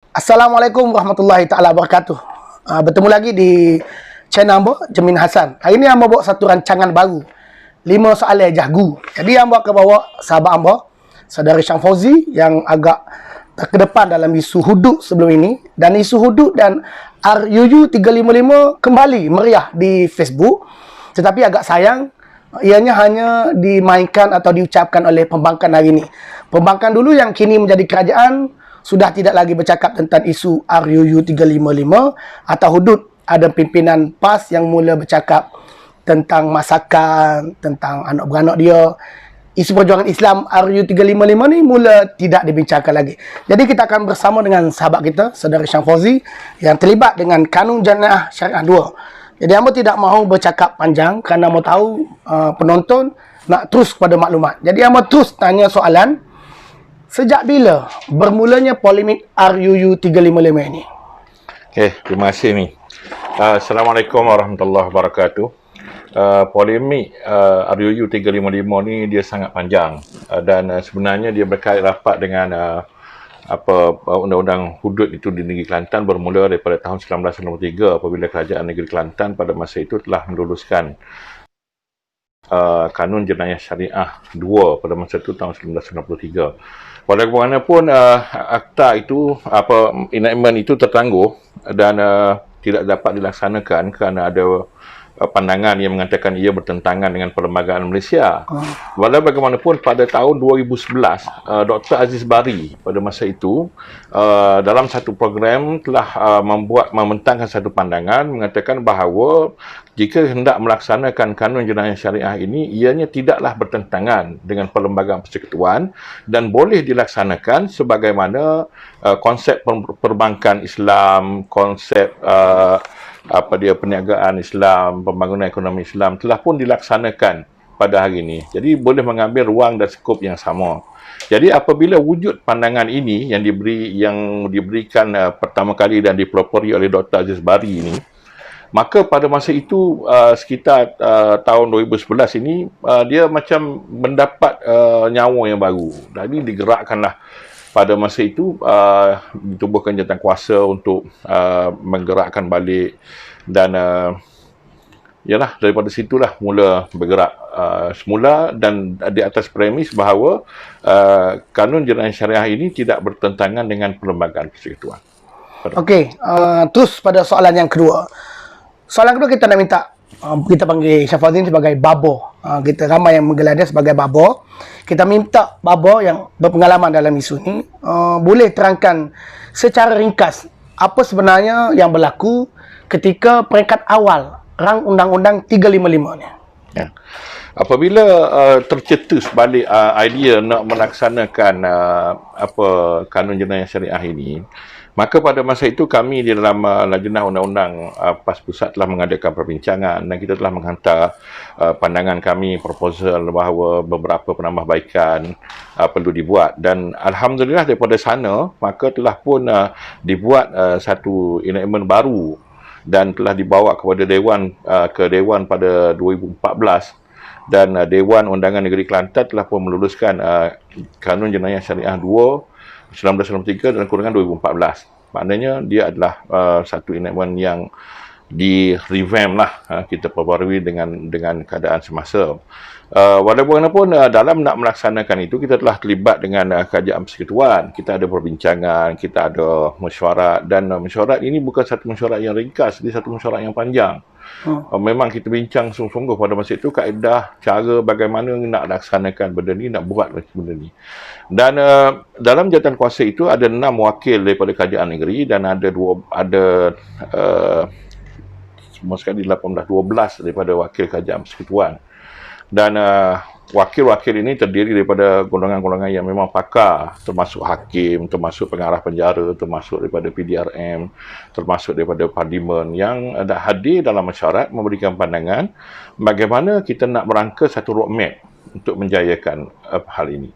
Assalamualaikum warahmatullahi taala wabarakatuh. Bertemu lagi di channel Ambo Jamin Hasan. Hari ini Ambo bawa satu rancangan baru, 5 soalan jahgu. Jadi Ambo akan bawa sahabat Ambo, saudara Syam Fauzi yang agak terkedepan dalam isu hudud sebelum ini, dan isu hudud dan RUU 355 kembali meriah di Facebook. Tetapi agak sayang, ianya hanya dimainkan atau diucapkan oleh pembangkang hari ini. Pembangkang dulu yang kini menjadi kerajaan sudah tidak lagi bercakap tentang isu RUU 355 atau hudud. Ada pimpinan PAS yang mula bercakap tentang masakan, tentang anak beranak dia. Isu perjuangan Islam RUU 355 ni mula tidak dibincangkan lagi. Jadi kita akan bersama dengan sahabat kita, saudara Syam Fauzi, yang terlibat dengan Kanun Jenayah Syariah 2. Jadi Amo tidak mahu bercakap panjang kerana Amo tahu penonton nak terus kepada maklumat. Jadi Amo terus tanya soalan, sejak bila bermulanya polemik RUU 355 ini? Okey, terima kasih ni. Assalamualaikum warahmatullahi wabarakatuh. Polemik RUU 355 ni dia sangat panjang dan sebenarnya dia berkait rapat dengan undang-undang hudud itu di negeri Kelantan bermula daripada tahun 1993 apabila kerajaan negeri Kelantan pada masa itu telah meluluskan Kanun Jenayah Syariah 2 pada masa itu tahun 1993. Walaupun akta itu, enactment itu tertangguh dan tidak dapat dilaksanakan kerana ada pandangan yang mengatakan ia bertentangan dengan perlembagaan Malaysia. Walau bagaimanapun pada tahun 2011, Dr. Aziz Bari pada masa itu dalam satu program telah membentangkan satu pandangan mengatakan bahawa jika hendak melaksanakan Kanun Jenayah Syariah ini, ianya tidaklah bertentangan dengan perlembagaan persekutuan dan boleh dilaksanakan sebagaimana konsep perbankan Islam, konsep perniagaan Islam, pembangunan ekonomi Islam telah pun dilaksanakan pada hari ini. Jadi boleh mengambil ruang dan skop yang sama. Jadi apabila wujud pandangan ini yang diberikan pertama kali dan dipelopori oleh Dr. Aziz Bari ini, maka pada masa itu sekitar tahun 2011 ini dia macam mendapat nyawa yang baru. Jadi digerakkanlah pada masa itu ditubuhkan jawatankuasa untuk menggerakkan balik dan yalah daripada situlah mula bergerak semula dan di atas premis bahawa Kanun Jenayah Syariah ini tidak bertentangan dengan perlembagaan persekutuan. Okey, terus pada soalan yang kedua. Soalan kedua kita nak minta, kita panggil Syam Fauzi sebagai Babo. Kita ramai yang menggelar dia sebagai Babo. Kita minta Babo yang berpengalaman dalam isu ini boleh terangkan secara ringkas apa sebenarnya yang berlaku ketika peringkat awal rang Undang-Undang 355 ni. Ya. Apabila tercetus balik idea nak melaksanakan Kanun Jenayah Syariah ini, maka pada masa itu kami di dalam Lajnah Undang-Undang PAS Pusat telah mengadakan perbincangan dan kita telah menghantar pandangan kami, proposal bahawa beberapa penambahbaikan perlu dibuat, dan Alhamdulillah daripada sana maka telah pun dibuat satu enactment baru dan telah dibawa kepada Dewan pada 2014, dan Dewan Undangan Negeri Kelantan telah pun meluluskan Kanun Jenayah Syariah 2 1993 dalam kurungan 2014. Maknanya dia adalah satu enactment yang di-revamp lah, kita perbarui dengan keadaan semasa. Walaupun dalam nak melaksanakan itu kita telah terlibat dengan kerajaan persekutuan. Kita ada perbincangan, kita ada mesyuarat, dan mesyuarat ini bukan satu mesyuarat yang ringkas, dia satu mesyuarat yang panjang. Memang kita bincang sungguh-sungguh pada masa itu kaedah cara bagaimana nak laksanakan benda ni, nak buat benda ni. Dan dalam jawatankuasa itu ada 6 wakil daripada kerajaan negeri dan ada semua sekali 18-12 daripada wakil kerajaan persekutuan. Dan wakil-wakil ini terdiri daripada golongan-golongan yang memang pakar, termasuk hakim, termasuk pengarah penjara, termasuk daripada PDRM, termasuk daripada parlimen yang ada hadir dalam mesyuarat memberikan pandangan bagaimana kita nak merangka satu roadmap untuk menjayakan hal ini.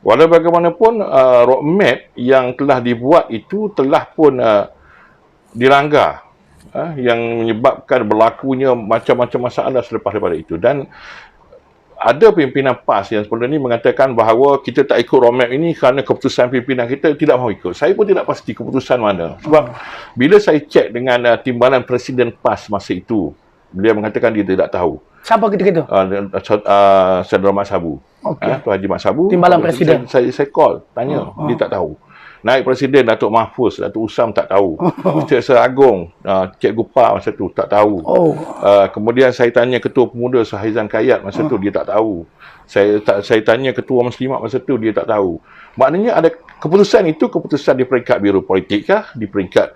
Walau bagaimanapun roadmap yang telah dibuat itu telah pun dilanggar, yang menyebabkan berlakunya macam-macam masalah selepas daripada itu, dan ada pimpinan PAS yang sebelum ini mengatakan bahawa kita tak ikut roadmap ini kerana keputusan pimpinan kita tidak mahu ikut. Saya pun tidak pasti keputusan mana. Sebab bila saya cek dengan timbalan Presiden PAS masa itu, beliau mengatakan dia tidak tahu. Siapa ketika itu? Saudara Mat Sabu. Okey. Tuan Haji Mat Sabu. Timbalan Presiden. Saya call, tanya. Dia tak tahu. Naik Presiden Datuk Mahfuz, Datuk Usam tak tahu. Cik Agung, Cik Gupar masa tu tak tahu. Kemudian saya tanya Ketua Pemuda Suhaizan Kayat masa tu, dia tak tahu. Saya tanya Ketua Muslimat masa tu, dia tak tahu. Maknanya ada keputusan itu, keputusan di peringkat Biro Politik kah, di peringkat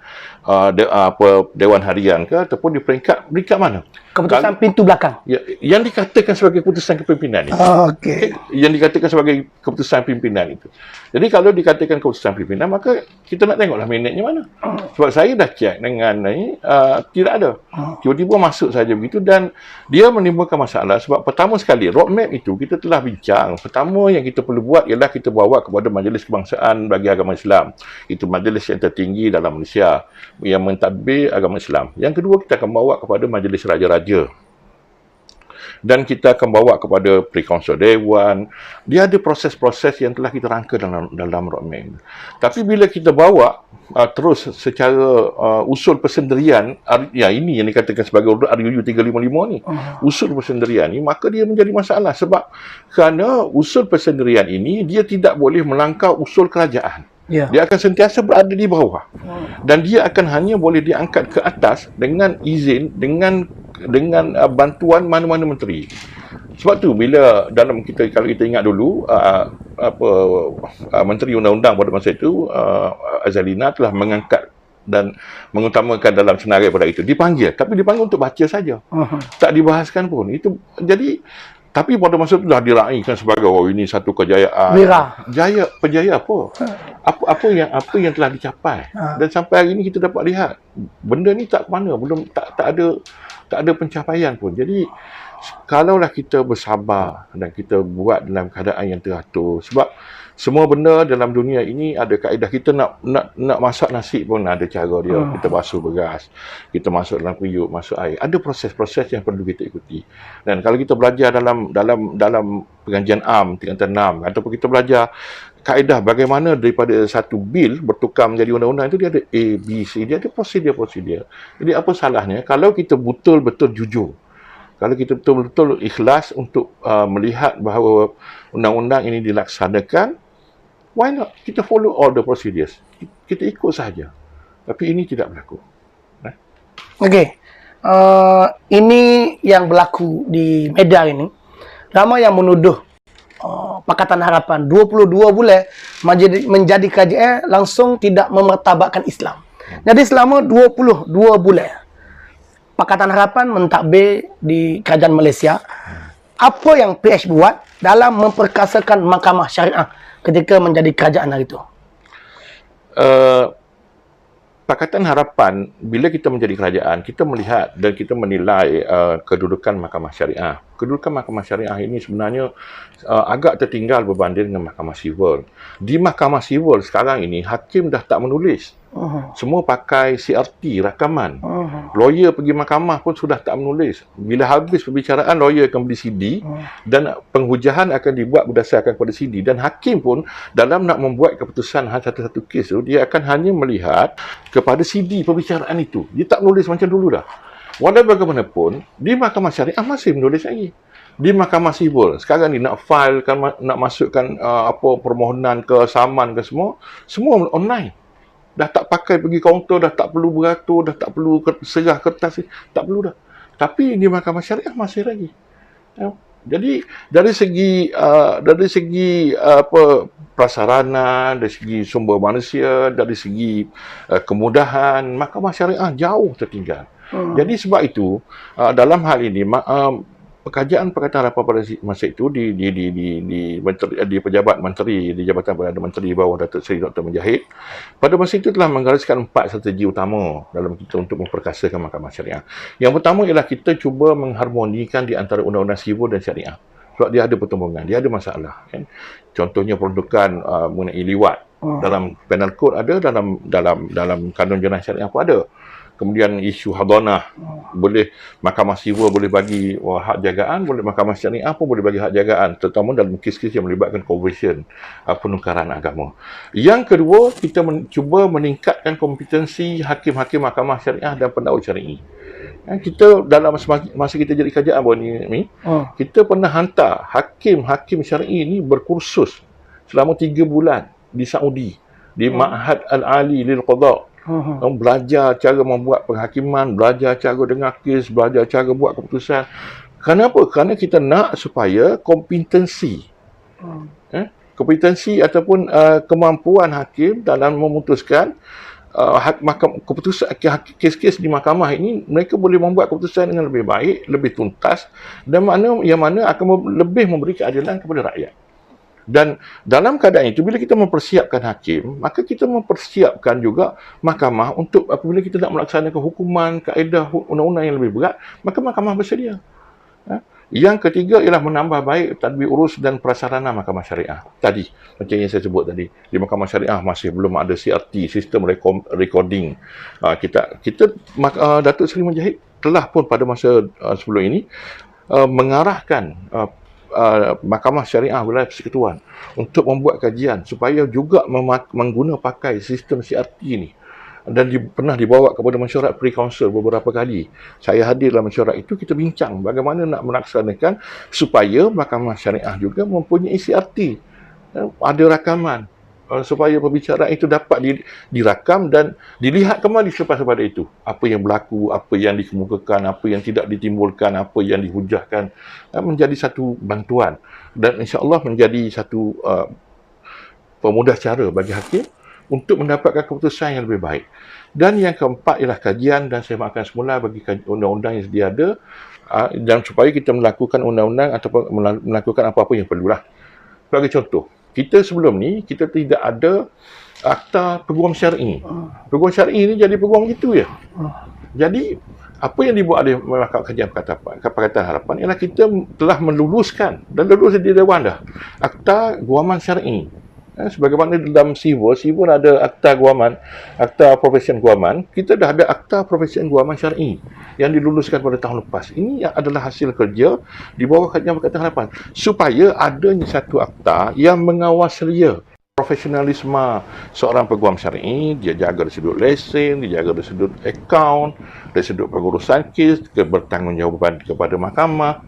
Dewan Harian kah, ataupun di peringkat mana? Keputusan pintu belakang. Yang dikatakan sebagai keputusan kepimpinan itu. Okey. Yang dikatakan sebagai keputusan pimpinan itu. Jadi kalau dikatakan keputusan pimpinan, maka kita nak tengoklah minitnya mana. Sebab saya dah cek dengan ni, tidak ada. Tiba-tiba masuk saja begitu dan dia menimbulkan masalah sebab pertama sekali, roadmap itu kita telah bincang. Pertama yang kita perlu buat ialah kita bawa kepada Majlis Kebangsaan bagi Agama Islam. Itu majlis yang tertinggi dalam Malaysia yang mentadbir agama Islam. Yang kedua, kita akan bawa kepada Majlis Raja-Raja. Dan kita akan bawa kepada Perikonsel Dewan. Dia ada proses-proses yang telah kita rangka dalam roadmap. Tapi bila kita bawa terus secara usul persendirian, ya ini yang dikatakan sebagai RUU 355 ni, usul persendirian ni, maka dia menjadi masalah sebab kerana usul persendirian ini dia tidak boleh melangkau usul kerajaan. Dia akan sentiasa berada di bawah. Dan dia akan hanya boleh diangkat ke atas dengan izin, dengan bantuan mana-mana menteri. Sebab tu bila dalam kalau kita ingat dulu Menteri Undang-Undang pada masa itu Azalina telah mengangkat dan mengutamakan dalam senarai pada itu. Dipanggil, tapi dipanggil untuk baca saja. Tak dibahaskan pun. Itu jadi tapi pada masa itu dah diraihkan sebagai ini satu kejayaan. Kejayaan apa? Apa yang telah dicapai. Dan sampai hari ini kita dapat lihat benda ni tak ke mana, belum tak ada pencapaian pun. Jadi kalaulah kita bersabar dan kita buat dalam keadaan yang teratur, sebab semua benda dalam dunia ini ada kaedah. Kita nak masak nasi pun ada cara dia. Kita basuh beras, kita masuk dalam periuk, masuk air. Ada proses-proses yang perlu kita ikuti. Dan kalau kita belajar dalam Perjanjian Am tingkatan 6 ataupun kita belajar kaedah bagaimana daripada satu bil bertukar menjadi undang-undang itu, dia ada A, B, C, dia ada prosedur-prosedur. Jadi apa salahnya kalau kita betul-betul jujur, kalau kita betul-betul ikhlas untuk melihat bahawa undang-undang ini dilaksanakan, why not? Kita follow all the procedures. Kita ikut sahaja. Tapi ini tidak berlaku. Okey. Ini yang berlaku di Medan ini. Ramai yang menuduh Pakatan Harapan 22 bulan menjadi KJL langsung tidak memertabatkan Islam. Jadi selama 22 bulan Pakatan Harapan mentadbir di kerajaan Malaysia. Apa yang PH buat dalam memperkasakan Mahkamah Syariah ketika menjadi kerajaan hari itu? Pakatan Harapan, bila kita menjadi kerajaan, kita melihat dan kita menilai kedudukan Mahkamah Syariah. Kedudukan Mahkamah Syariah ini sebenarnya agak tertinggal berbanding dengan Mahkamah Sivil. Di Mahkamah Sivil sekarang ini, hakim dah tak menulis. Semua pakai CRT, rakaman. Lawyer pergi mahkamah pun sudah tak menulis. Bila habis perbicaraan, lawyer akan beli CD dan penghujahan akan dibuat berdasarkan kepada CD. Dan hakim pun dalam nak membuat keputusan satu-satu kes itu, dia akan hanya melihat kepada CD perbicaraan itu. Dia tak menulis macam dulu dah. Walau bagaimanapun, di Mahkamah Syariah masih menulis lagi. Di Mahkamah Sivil, sekarang ni nak file, nak masukkan permohonan ke saman ke semua online. Dah tak pakai pergi kaunter, dah tak perlu beratur, dah tak perlu serah kertas, tak perlu dah. Tapi di Mahkamah Syariah masih lagi. Jadi dari segi prasarana, dari segi sumber manusia, dari segi kemudahan, Mahkamah Syariah jauh tertinggal. Jadi sebab itu dalam hal ini Pekerjaan Pakatan Harapan pada masa itu di pejabat menteri, di Jabatan Perdana Menteri bawah Datuk Seri Dr. Mujahid, pada masa itu telah menggariskan 4 strategi utama dalam kita untuk memperkasakan Mahkamah Syariah. Yang pertama ialah kita cuba mengharmonikan di antara undang-undang sivil dan syariah. Sebab dia ada pertumbungan, dia ada masalah. Kan? Contohnya peruntukan mengenai liwat. Dalam penal code ada, dalam kanun jenayah syariah pun ada. Kemudian isu hadanah, boleh Mahkamah Sivil boleh bagi hak jagaan, boleh Mahkamah Syariah pun boleh bagi hak jagaan, terutama dalam kes-kes yang melibatkan conversion, penukaran agama. Yang kedua, kita cuba meningkatkan kompetensi hakim-hakim Mahkamah Syariah dan pendakwa syar'i. Kita dalam masa kita jadi kerajaan baru ni, kita pernah hantar hakim-hakim syar'i ni berkursus selama 3 bulan di Saudi, di Ma'had Al-Ali lil Qadha. Belajar cara membuat penghakiman, belajar cara dengar kes, belajar cara buat keputusan. Kenapa? Kerana kita nak supaya kompetensi kompetensi ataupun kemampuan hakim dalam memutuskan keputusan kes-kes di mahkamah ini, mereka boleh membuat keputusan dengan lebih baik, lebih tuntas, dan yang mana akan lebih memberi keadilan kepada rakyat. Dan dalam keadaan itu, bila kita mempersiapkan hakim, maka kita mempersiapkan juga mahkamah untuk apabila kita nak melaksanakan hukuman, kaedah undang-undang yang lebih berat, maka mahkamah bersedia. Yang ketiga ialah menambah baik tadbir urus dan prasarana mahkamah syariah. Tadi, macam yang saya sebut tadi, di mahkamah syariah masih belum ada CRT, sistem recording. Datuk Seri Mujahid telah pun pada masa sebelum ini mengarahkan Mahkamah Syariah Wilayah Persekutuan untuk membuat kajian supaya juga pakai sistem CRT ni, dan pernah dibawa kepada mesyuarat pre-council beberapa kali. Saya hadir dalam mesyuarat itu, kita bincang bagaimana nak melaksanakan supaya Mahkamah Syariah juga mempunyai CRT, ada rakaman, supaya perbicaraan itu dapat dirakam dan dilihat kembali selepas daripada itu. Apa yang berlaku, apa yang dikemukakan, apa yang tidak ditimbulkan, apa yang dihujahkan, menjadi satu bantuan dan insya-Allah menjadi satu pemudah cara bagi hakim untuk mendapatkan keputusan yang lebih baik. Dan yang keempat ialah kajian, dan saya maafkan semula bagi undang-undang yang sedia ada, dan supaya kita melakukan undang-undang ataupun melakukan apa-apa yang perlulah. Sebagai contoh, kita sebelum ni, kita tidak ada akta peguam syar'i. Peguam syar'i ni jadi peguam gitu ya. Jadi, apa yang dibuat oleh Mahkamah Kajian Pakatan Harapan ialah kita telah meluluskan, dan lulus di Dewan dah, akta guaman syar'i. Sebagaimana dalam Sivil ada akta guaman, akta profesion guaman, kita dah ada akta profesion guaman syar'i yang diluluskan pada tahun lepas. Ini adalah hasil kerja di bawah Kajian Pakatan Harapan, supaya adanya satu akta yang mengawasi profesionalisme seorang peguam syar'i. Dia jaga dari sudut lesen, dia jaga dari sudut akaun, dari sudut pengurusan kes, bertanggungjawab kepada mahkamah.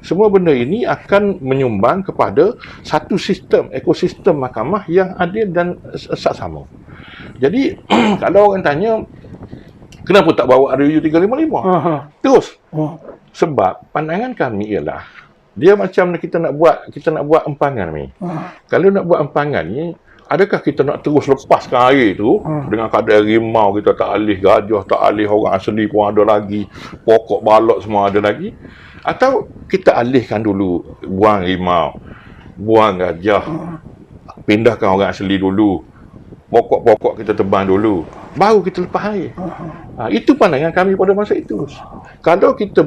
Semua benda ini akan menyumbang kepada satu sistem, ekosistem mahkamah yang adil dan saksama. Jadi, kalau orang tanya, kenapa tak bawa RUU 355? Terus. Sebab pandangan kami ialah, dia macam kita nak buat empangan ni. Kalau nak buat empangan ni, adakah kita nak terus lepaskan air tu dengan keadaan rimau kita tak alih, gajah tak alih, orang asli pun ada lagi, pokok balok semua ada lagi? Atau kita alihkan dulu, buang rimau, buang gajah, pindahkan orang asli dulu, pokok-pokok kita tebang dulu, baru kita lepas air. Itu pandangan kami pada masa itu. Kalau kita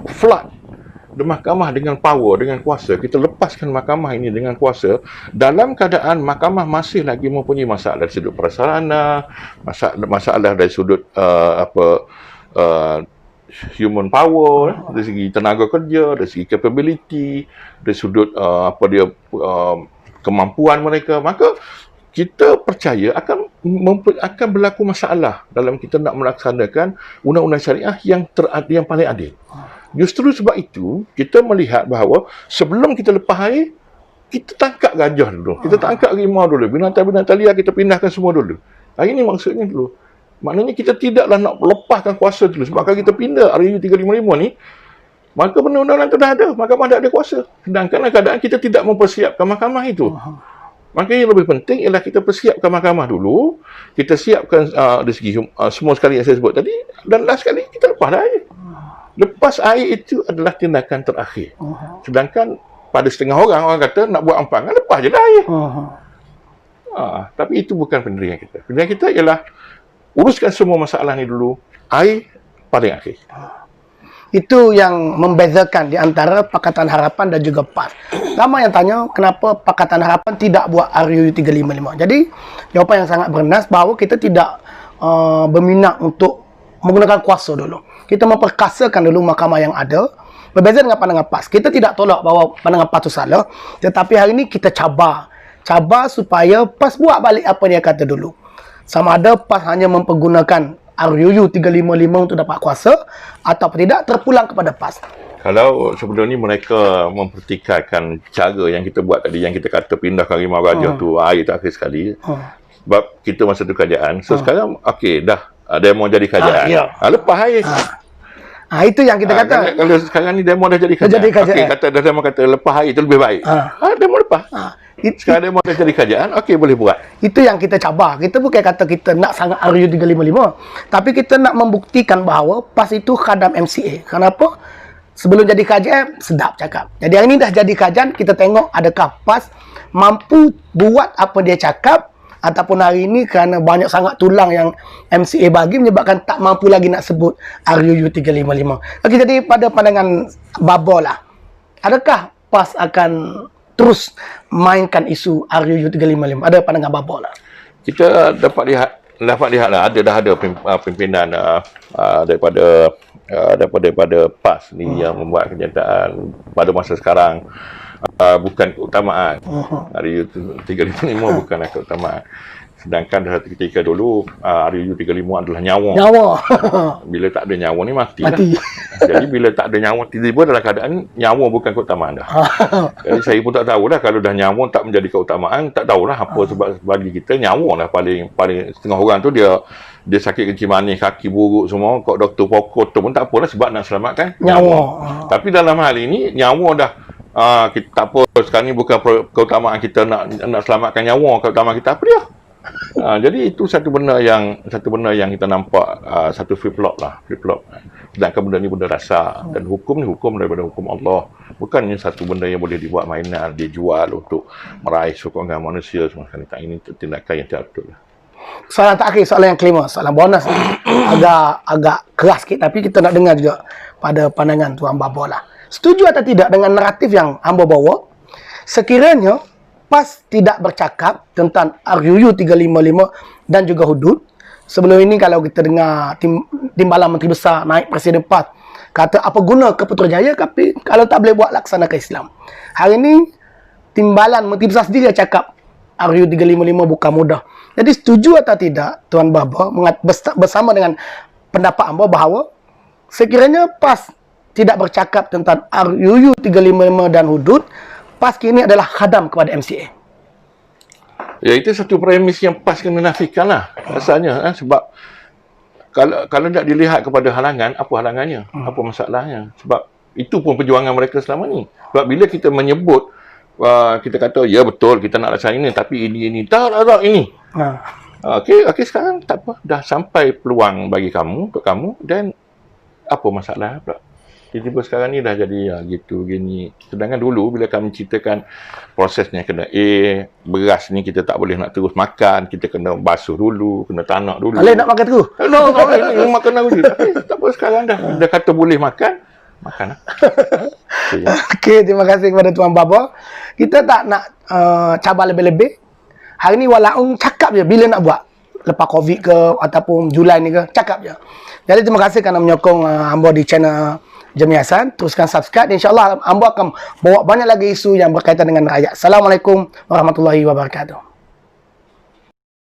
flood mahkamah dengan power, dengan kuasa, kita lepaskan mahkamah ini dengan kuasa, dalam keadaan mahkamah masih lagi mempunyai masalah dari sudut prasarana, masalah dari sudut human power, dari segi tenaga kerja, dari segi capability, dari sudut kemampuan mereka, maka kita percaya akan berlaku masalah dalam kita nak melaksanakan undang-undang syariah yang paling adil. Justru sebab itu, kita melihat bahawa sebelum kita lepas air, kita tangkap gajah dulu, kita tangkap rimau dulu, binatang-binatang liar kita pindahkan semua dulu. Ini maksudnya dulu. Maknanya kita tidaklah nak lepaskan kuasa dulu. Sebab kalau kita pindah RUU 355 ni, maka undang-undang itu dah ada, mahkamah dah ada kuasa. Sedangkan keadaan kita tidak mempersiapkan mahkamah itu. Maka yang lebih penting ialah kita persiapkan mahkamah dulu, kita siapkan dari segi semua sekali yang saya sebut tadi, dan last sekali kita lepas air. Lepas air itu adalah tindakan terakhir. Sedangkan pada setengah orang kata nak buat empangan, lepas je dah air. Tapi itu bukan pendirian kita. Pendirian kita ialah uruskan semua masalah ni dulu, air paling akhir. Itu yang membezakan di antara Pakatan Harapan dan juga PAS. Ramai yang tanya kenapa Pakatan Harapan tidak buat RUU 355. Jadi, jawapan yang sangat bernas bahawa kita tidak berminat untuk menggunakan kuasa dulu. Kita memperkasakan dulu mahkamah yang ada. Berbeza dengan pandangan PAS. Kita tidak tolak bahawa pandangan PAS itu salah. Tetapi hari ini kita cabar supaya PAS buat balik apa dia kata dulu. Sama ada PAS hanya mempergunakan RUU 355 untuk dapat kuasa atau tidak, terpulang kepada PAS. Kalau sebelum ni mereka mempertikaikan cara yang kita buat tadi, yang kita kata pindahkan Rimau Gajah tu air terakhir sekali. Sebab kita masa tu kerajaan. So sekarang okey dah demo jadi kerajaan. Lepas air. Itu yang kita kata. Kalau sekarang ni demo dah jadi kerajaan. Okey, kata demo kata lepas air tu lebih baik. Demo lepas. Sekarang demo dah jadi kerajaan, okey boleh buat. Itu yang kita cabar. Kita bukan kata kita nak sangat RUU 355. Tapi kita nak membuktikan bahawa PAS itu khadam MCA. Kenapa? Sebelum jadi kajian, sedap cakap. Jadi hari ini dah jadi kajian, kita tengok adakah PAS mampu buat apa dia cakap, ataupun hari ini kerana banyak sangat tulang yang MCA bagi menyebabkan tak mampu lagi nak sebut RUU 355. Okey, jadi pada pandangan Babo lah, adakah PAS akan terus mainkan isu RUU 355? Ada pandangan Babo lah. Kita dapat lihatlah ada pimpinan daripada PAS ni yang membuat kenyataan pada masa sekarang bukan keutamaan. RUU 355 bukanlah keutamaan. Sedangkan satu ketika dulu RUU 355 adalah nyawa. Bila tak ada nyawa ni mati. Jadi bila tak ada nyawa, tiba-tiba dalam keadaan nyawa bukan keutamaan dah. Jadi saya pun tak tahulah kalau dah nyawa tak menjadi keutamaan, tak tahulah apa sebab bagi kita nyawa lah paling setengah orang tu dia sakit kencing manis, kaki buruk semua, kok doktor pokok tu pun tak apalah sebab nak selamatkan nyawa. Tapi dalam hal ini nyawa dah kita tak apa, sekarang ni bukan keutamaan kita nak selamatkan nyawa, keutamaan kita apa dia? Jadi itu satu benda yang kita nampak satu flip-flop. Sedangkan benda ni benda dasar, dan hukum ni hukum daripada hukum Allah, bukannya satu benda yang boleh dibuat mainan, dijual untuk meraih sokongan manusia semua sekali. Ini tindakan yang tidak betul. Soalan terakhir, soalan yang kelima, soalan bonus agak keras sikit, tapi kita nak dengar juga pada pandangan Tuan Babo lah. Setuju atau tidak dengan naratif yang hamba bawa? Sekiranya PAS tidak bercakap tentang RUU 355 dan juga hudud. Sebelum ini kalau kita dengar timbalan Menteri Besar naik Presiden PAS kata apa guna ke Putrajaya tapi kalau tak boleh buat laksanakan Islam. Hari ini timbalan Menteri Besar sendiri cakap RUU 355 bukan mudah. Jadi setuju atau tidak Tuan Babo bersama dengan pendapat hamba bahawa sekiranya PAS tidak bercakap tentang RUU 355 dan hudud, PAS kini adalah khadam kepada MCA. Ya, itu satu premis yang PAS kena nafikan lah rasanya. Sebab kalau tak dilihat kepada halangan, apa halangannya? Apa masalahnya? Sebab itu pun perjuangan mereka selama ni. Sebab bila kita menyebut, kita kata, ya betul kita nak laksana ini, tapi ini. Tak ini. Okey, sekarang tak apa. Dah sampai peluang bagi kamu, untuk kamu, dan apa masalah pula? Tiba-tiba sekarang ni dah jadi gitu, gini. Sedangkan dulu bila kami ceritakan prosesnya kena beras ni kita tak boleh nak terus makan, kita kena basuh dulu, kena tanak dulu. Boleh nak makan terus? No, tak boleh makan dulu. Tapi tak apa, sekarang dah kata boleh makan lah. Okey, terima kasih kepada Tuan Babo. Kita tak nak cabar lebih-lebih. Hari ni walaupun cakap je bila nak buat. Lepas COVID ke ataupun Julai ni ke, cakap je. Jadi terima kasih kerana menyokong hamba di channel Jami Hassan. Teruskan subscribe. InsyaAllah hamba akan bawa banyak lagi isu yang berkaitan dengan rakyat. Assalamualaikum warahmatullahi wabarakatuh.